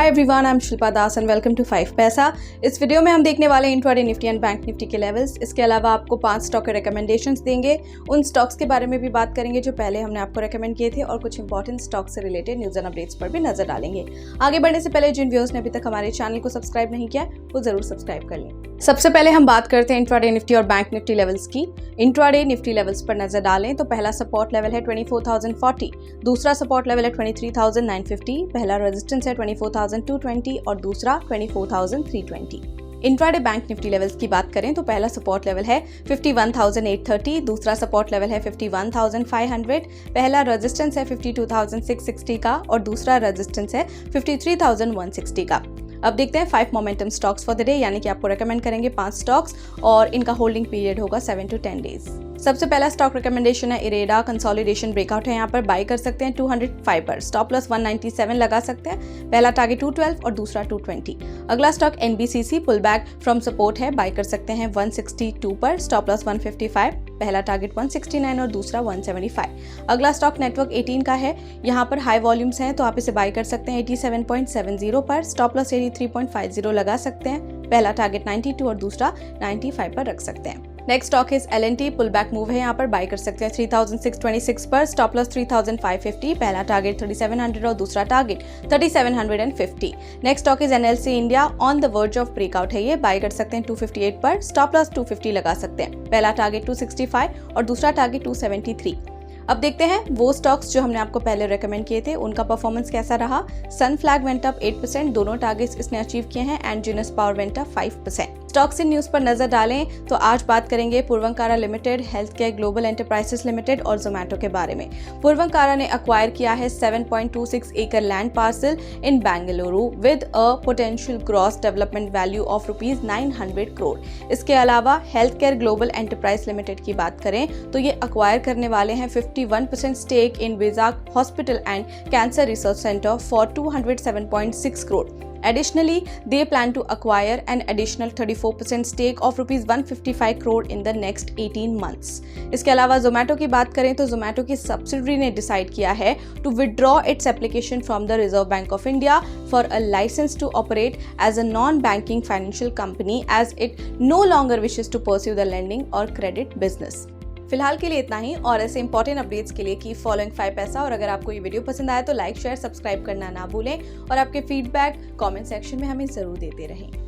Everyone, I am Shilpa Das and welcome to 5 Paisa. इस वीडियो में हम देखने वाले हैं intraday Nifty and bank Nifty के लेवल्स। इसके अलावा आपको 5 स्टॉक के रिकमेंडेशंस देंगे। उन स्टॉक्स के बारे में भी बात करेंगे जो पहले हमने आपको रेकमेंड किए थे और कुछ इंपॉर्टेंट स्टॉक से रिलेटेड न्यूज एंड अपडेट्स पर भी नजर डालेंगे। आगे बढ़ने से पहले जिन व्यूअर्स ने अभी तक हमारे चैनल को सब्सक्राइब नहीं किया वो जरूर सब्सक्राइब कर लें। सबसे पहले हम बात करते हैं इंट्राडे निफ्टी और बैंक निफ्टी लेवल्स की। इंट्राडे निफ्टी लेवल्स पर नजर डालें तो पहला सपोर्ट लेवल है 24,040, दूसरा सपोर्ट लेवल है 23,950, पहला रेजिस्टेंस है 24,220 और दूसरा 24,320। इंट्राडे बैंक निफ्टी लेवल्स की बात करें तो पहला सपोर्ट लेवल है 51,830, दूसरा सपोर्ट लेवल है 51,500, पहला रेजिस्टेंस है 52,660 का और दूसरा रेजिस्टेंस है 53,160 का। अब देखते हैं 5 momentum stocks for the day, यानी कि आपको रेकमेंड करेंगे 5 स्टॉक्स और इनका होल्डिंग पीरियड होगा 7 to 10 डेज। सबसे पहला स्टॉक रिकमेंडेशन है इरेडा। कंसोलिडेशन ब्रेकआउट है, यहाँ पर बाय कर सकते हैं 205 पर, स्टॉप लॉस 197 लगा सकते हैं, पहला टारगेट 212 और दूसरा 220। अगला stock NBCC pull back from support है, बाय कर सकते हैं 162 पर, स्टॉप लॉस 155, पहला टारगेट 169 और दूसरा 175। अगला स्टॉक नेटवर्क 18 का है, यहाँ पर हाई वॉल्यूम्स हैं तो आप इसे बाय कर सकते हैं 87.70 पर, स्टॉप लॉस 83.50 लगा सकते हैं, पहला टारगेट 92 और दूसरा 95 पर रख सकते हैं। Next stock is L and T. Pull back move है, यहाँ पर बाय कर सकते हैं 3,626 पर, स्टॉप लॉस 3,550, पहला टारगेट 3,700 और दूसरा target 3,750। Next stock is NLC India. On the verge of breakout है ये, बाय कर सकते हैं 258 पर, स्टॉप लॉस 250 लगा सकते हैं, पहला टारगेट 265 और दूसरा टारगेट 273। अब देखते हैं वो स्टॉक्स जो हमने आपको पहले रेकमेंड किए थे उनका परफॉर्मेंस कैसा रहा। सन फ्लैग वेंट अप 8%, दोनों टारगेट्स इसने अचीव किए हैं, and Genus Power went up 5%। Stocks in news पर नजर डालें तो आज बात करेंगे पूर्वंकारा लिमिटेड, हेल्थ केयर ग्लोबल एंटरप्राइजेस लिमिटेड और जोमैटो के बारे में। पूर्वंकारा ने अक्वायर किया है 7.26 एकड़ land parcel in Bengaluru with a potential gross development value of ₹900 crore. इसके अलावा health Care global enterprise limited की बात करें तो ये अक्वायर करने वाले हैं 51% stake in Vizag hospital and cancer research centre for 207.6 crore. Additionally, they plan to acquire an additional 34% stake of ₹155 crore in the next 18 months. इसके अलावा जोमैटो की बात करें तो जोमैटो की सब्सिडरी ने डिसाइड किया है to withdraw its application from the Reserve Bank of India for a license to operate as a non-banking financial company as it no longer wishes to pursue the lending or credit business. फिलहाल के लिए इतना ही, और ऐसे important updates के लिए keep following 5 पैसा। और अगर आपको ये वीडियो पसंद आया तो लाइक शेयर सब्सक्राइब करना ना भूलें और आपके फीडबैक कमेंट सेक्शन में हमें जरूर देते रहें।